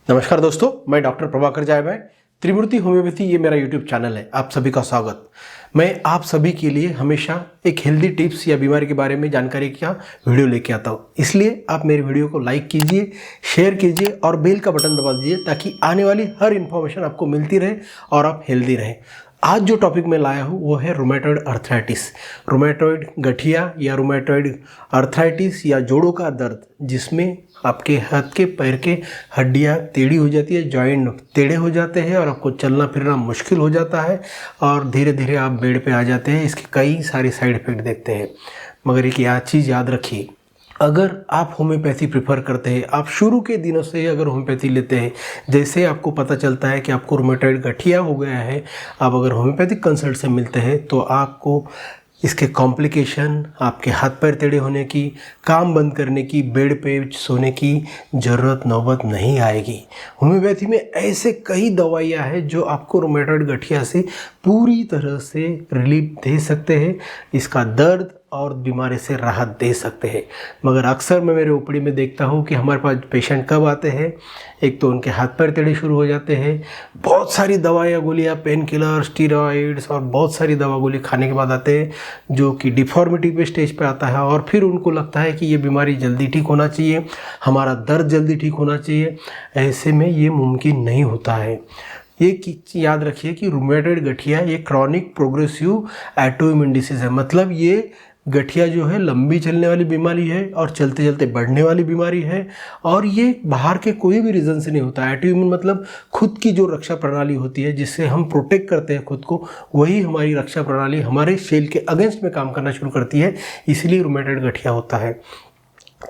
नमस्कार दोस्तों, मैं डॉक्टर प्रभाकर जायभाई। त्रिमूर्ति होम्योपैथी ये मेरा यूट्यूब चैनल है। आप सभी का स्वागत। मैं आप सभी के लिए हमेशा एक हेल्दी टिप्स या बीमारी के बारे में जानकारी का वीडियो लेके आता हूँ। इसलिए आप मेरे वीडियो को लाइक कीजिए, शेयर कीजिए और बेल का बटन दबा दीजिए ताकि आने वाली हर इन्फॉर्मेशन आपको मिलती रहे और आप हेल्दी रहें। आज जो टॉपिक मैं लाया हूँ वो है रूमेटॉइड अर्थराइटिस। रूमेटॉइड गठिया या रूमेटॉइड अर्थराइटिस या जोड़ों का दर्द, जिसमें आपके हाथ के पैर के हड्डियाँ टेढ़ी हो जाती है, जॉइंट टेढ़े हो जाते हैं और आपको चलना फिरना मुश्किल हो जाता है और धीरे धीरे आप बेड पे आ जाते हैं। इसके कई सारे साइड इफ़ेक्ट देखते हैं, मगर एक चीज़ याद रखिए, अगर आप होम्योपैथी प्रेफर करते हैं, आप शुरू के दिनों से अगर होम्योपैथी लेते हैं, जैसे आपको पता चलता है कि आपको रूमेटॉइड गठिया हो गया है, आप अगर होम्योपैथिक कंसल्ट से मिलते हैं तो आपको इसके कॉम्प्लिकेशन, आपके हाथ पैर टेढ़े होने की, काम बंद करने की, बेड पे सोने की ज़रूरत नौबत नहीं आएगी। होम्योपैथी में ऐसे कई दवाइयाँ हैं जो आपको रूमेटॉइड गठिया से पूरी तरह से रिलीफ दे सकते हैं, इसका दर्द और बीमारी से राहत दे सकते हैं। मगर अक्सर मैं मेरे ओपीडी में देखता हूँ कि हमारे पास पेशेंट कब आते हैं, एक तो उनके हाथ पैर टेढ़े शुरू हो जाते हैं, बहुत सारी दवाइयाँ गोलियाँ, पेन किलर, स्टीरॉइड्स और बहुत सारी दवा गोली खाने के बाद आते हैं, जो कि डिफॉर्मिटी पे स्टेज पे आता है और फिर उनको लगता है कि ये बीमारी जल्दी ठीक होना चाहिए, हमारा दर्द जल्दी ठीक होना चाहिए। ऐसे में ये मुमकिन नहीं होता है। ये याद रखिए कि रूमेटॉइड गठिया ये क्रॉनिक प्रोग्रेसिव ऑटोइम्यून डिसीज है। मतलब ये गठिया जो है लंबी चलने वाली बीमारी है और चलते चलते बढ़ने वाली बीमारी है और ये बाहर के कोई भी रीज़न से नहीं होता है। ऑटोइम्यून मतलब खुद की जो रक्षा प्रणाली होती है, जिससे हम प्रोटेक्ट करते हैं खुद को, वही हमारी रक्षा प्रणाली हमारे सेल के अगेंस्ट में काम करना शुरू करती है, इसलिए रूमेटॉइड गठिया होता है।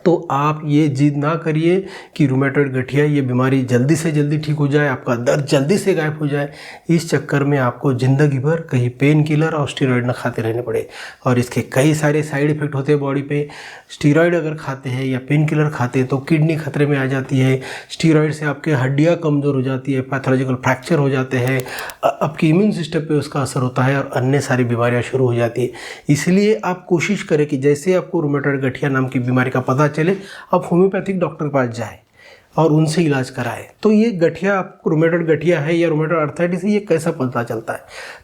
तो आप ये जिद ना करिए कि रूमेटॉइड गठिया ये बीमारी जल्दी से जल्दी ठीक हो जाए, आपका दर्द जल्दी से गायब हो जाए। इस चक्कर में आपको ज़िंदगी भर कहीं पेन किलर और स्टीरॉयड ना खाते रहने पड़े और इसके कई सारे साइड इफ़ेक्ट होते हैं बॉडी पे। स्टीरॉयड अगर खाते हैं या पेन किलर खाते हैं तो किडनी खतरे में आ जाती है, स्टीरॉयड से आपके हड्डियाँ कमज़ोर हो जाती है, पैथोलॉजिकल फ्रैक्चर हो जाते हैं, आपकी इम्यून सिस्टम पे उसका असर होता है और अन्य सारी बीमारियाँ शुरू हो जाती है। इसलिए आप कोशिश करें कि जैसे आपको रूमेटॉइड गठिया नाम की बीमारी का पता चले, आप होम्योपैथिक डॉक्टर के पास जाए और उनसे इलाज कराएं। तो ये गठिया आपको रूमेटॉइड गठिया है या रूमेटॉइड अर्थराइटिस है, ये कैसा पता चलता है?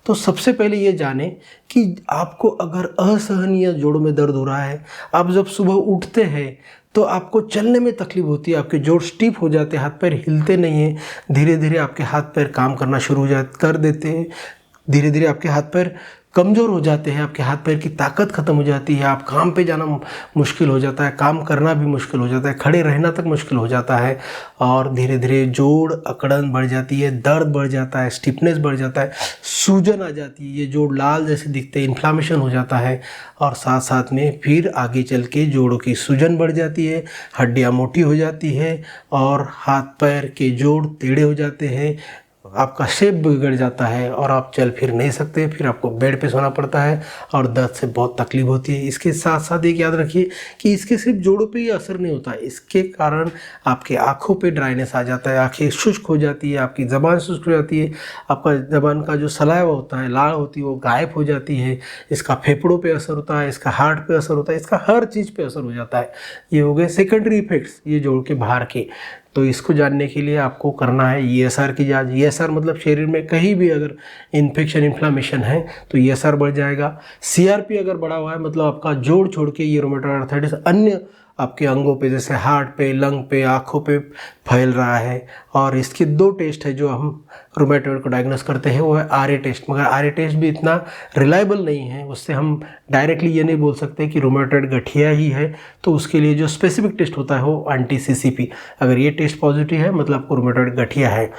तो सबसे पहले ये जाने कि आपको अगर असहनीय जोड़ों में दर्द हो रहा है, आप जब सुबह उठते हैं तो आपको चलने में तकलीफ होती है, आपके जोड़ स्टिफ हो जाते हैं, हाथ पैर हिलते नहीं हैं, धीरे धीरे आपके हाथ पैर काम करना शुरू कर देते हैं, धीरे धीरे आपके हाथ पैर कमज़ोर हो जाते हैं, आपके हाथ पैर की ताकत ख़त्म हो जाती है, आप काम पे जाना मुश्किल हो जाता है, काम करना भी मुश्किल हो जाता है, खड़े रहना तक मुश्किल हो जाता है और धीरे धीरे जोड़ अकड़न बढ़ जाती है, दर्द बढ़ जाता है, स्टिफनेस बढ़ जाता है, सूजन आ जाती है, ये जोड़ लाल जैसे दिखते हैं, इन्फ्लामेशन हो जाता है और साथ साथ में फिर आगे चल के जोड़ों की सूजन बढ़ जाती है, हड्डियाँ मोटी हो जाती है और हाथ पैर के जोड़ टेढ़े हो जाते हैं, आपका शेप बिगड़ जाता है और आप चल फिर नहीं सकते, फिर आपको बेड पे सोना पड़ता है और दर्द से बहुत तकलीफ होती है। इसके साथ साथ एक याद रखिए कि इसके सिर्फ जोड़ों पे ही असर नहीं होता है, इसके कारण आपके आँखों पे ड्राइनेस आ जाता है, आँखें शुष्क हो जाती है, आपकी ज़बान शुष्क हो जाती है, आपका ज़बान का जो सलाइवा होता है, लाल होती है, वो गायब हो जाती है, इसका फेफड़ों पे असर होता है, इसका हार्ट पे असर होता है, इसका हर चीज़ पे असर हो जाता है। ये हो गए सेकेंडरी इफेक्ट्स ये जोड़ के बाहर के। तो इसको जानने के लिए आपको करना है ईएसआर की जांच। ईएसआर मतलब शरीर में कहीं भी अगर इन्फेक्शन इन्फ्लामेशन है तो ईएसआर बढ़ जाएगा। सीआरपी अगर बढ़ा हुआ है मतलब आपका जोड़ छोड़ के ये रूमेटॉइड अर्थराइटिस अन्य आपके अंगों पे जैसे हार्ट पे, लंग पे, आँखों पे फैल रहा है। और इसके दो टेस्ट है जो हम रूमेटॉइड को डायग्नोस करते हैं, वो है आरए टेस्ट। मगर आरए टेस्ट भी इतना रिलायबल नहीं है, उससे हम डायरेक्टली ये नहीं बोल सकते कि रूमेटॉइड गठिया ही है। तो उसके लिए जो स्पेसिफिक टेस्ट होता है वो एंटी-सीसीपी, अगर ये टेस्ट पॉजिटिव है मतलब आपको रूमेटॉइड गठिया है।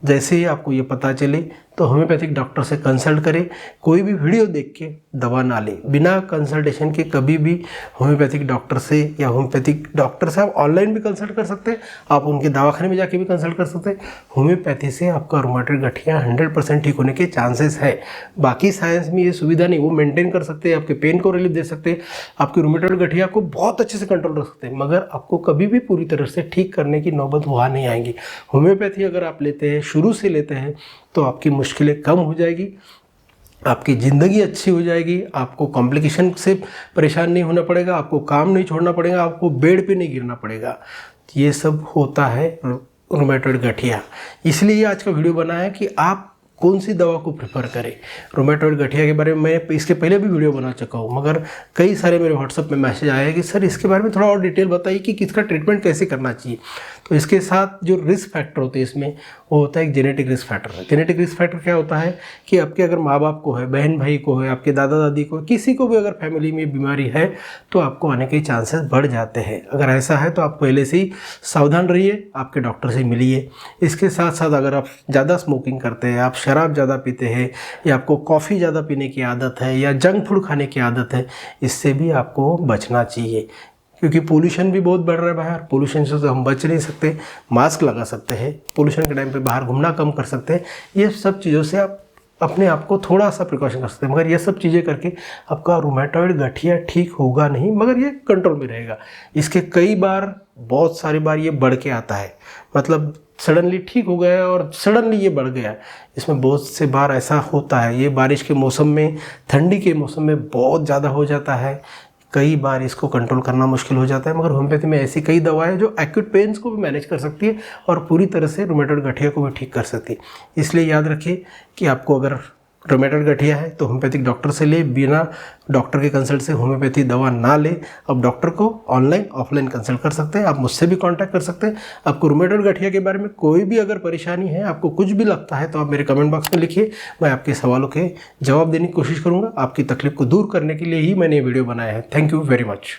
जैसे ही आपको ये पता चले तो होम्योपैथिक डॉक्टर से कंसल्ट करें। कोई भी वीडियो देख के दवा ना लें, बिना कंसल्टेशन के कभी भी होम्योपैथिक डॉक्टर से या होम्योपैथिक डॉक्टर से आप ऑनलाइन भी कंसल्ट कर सकते हैं, आप उनके दवाखाने में जाके भी कंसल्ट कर सकते हैं। होम्योपैथी से आपका रूमेटॉइड गठिया 100% ठीक होने के चांसेस है। बाकी साइंस में ये सुविधा नहीं, वो मेंटेन कर सकते हैं, आपके पेन को रिलीफ दे सकते हैं, आपके रूमेटॉइड गठिया को बहुत अच्छे से कंट्रोल रख सकते हैं, मगर आपको कभी भी पूरी तरह से ठीक करने की नौबत वहाँ नहीं आएगी। होम्योपैथी अगर आप लेते हैं, शुरू से लेते हैं, तो आपकी मुश्किलें कम हो जाएगी, आपकी ज़िंदगी अच्छी हो जाएगी, आपको कॉम्प्लिकेशन से परेशान नहीं होना पड़ेगा, आपको काम नहीं छोड़ना पड़ेगा, आपको बेड पे नहीं गिरना पड़ेगा। ये सब होता है रूमेटॉइड गठिया। इसलिए आज का वीडियो बनाया है कि आप कौन सी दवा को प्रेफर करें। रूमेटॉइड गठिया के बारे में मैं इसके पहले भी वीडियो बना चुका हूँ, मगर कई सारे मेरे व्हाट्सएप में मैसेज आए हैं कि सर इसके बारे में थोड़ा और डिटेल बताइए कि किसका ट्रीटमेंट कैसे करना चाहिए। तो इसके साथ जो रिस्क फैक्टर होते हैं इसमें, वो होता है एक genetic risk factor. Genetic risk factor क्या होता है कि आपके अगर माँ बाप को है, बहन भाई को है, आपके दादा दादी को, किसी को भी अगर फैमिली में बीमारी है तो आपको आने के चांसेस बढ़ जाते हैं। अगर ऐसा है तो आप पहले से ही सावधान रहिए, आपके डॉक्टर से मिलिए। इसके साथ साथ अगर आप ज़्यादा स्मोकिंग करते हैं, आप शराब ज़्यादा पीते हैं, या आपको कॉफ़ी ज़्यादा पीने की आदत है, या जंक फूड खाने की आदत है, इससे भी आपको बचना चाहिए। क्योंकि पोल्यूशन भी बहुत बढ़ रहा है बाहर। पोल्यूशन से तो हम बच नहीं सकते। मास्क लगा सकते हैं, पोल्यूशन के टाइम पे बाहर घूमना कम कर सकते हैं। ये सब चीज़ों से आप अपने आप को थोड़ा सा प्रिकॉशन कर सकते हैं, मगर ये सब चीज़ें करके आपका रूमेटॉइड गठिया ठीक होगा नहीं, मगर ये कंट्रोल में रहेगा। इसके कई बार, बहुत सारी बार ये बढ़ के आता है, मतलब सडनली ठीक हो गया और सडनली ये बढ़ गया। इसमें बहुत से बार ऐसा होता है। ये बारिश के मौसम में, ठंडी के मौसम में बहुत ज़्यादा हो जाता है। कई बार इसको कंट्रोल करना मुश्किल हो जाता है, मगर होम्योपैथी में ऐसी कई दवाएं जो एक्यूट पेन्स को भी मैनेज कर सकती है और पूरी तरह से रूमेटॉइड गठिया को भी ठीक कर सकती है। इसलिए याद रखिए कि आपको अगर रूमेटॉइड गठिया है तो होम्योपैथिक डॉक्टर से ले, बिना डॉक्टर के कंसल्ट से होम्योपैथी दवा ना ले। अब डॉक्टर को ऑनलाइन ऑफलाइन कंसल्ट कर सकते हैं, आप मुझसे भी कांटेक्ट कर सकते हैं। आपको रूमेटॉइड गठिया के बारे में कोई भी अगर परेशानी है, आपको कुछ भी लगता है, तो आप मेरे कमेंट बॉक्स में लिखिए। मैं आपके सवालों के जवाब देने की कोशिश करूँगा। आपकी तकलीफ को दूर करने के लिए ही मैंने ये वीडियो बनाया है। Thank you very much.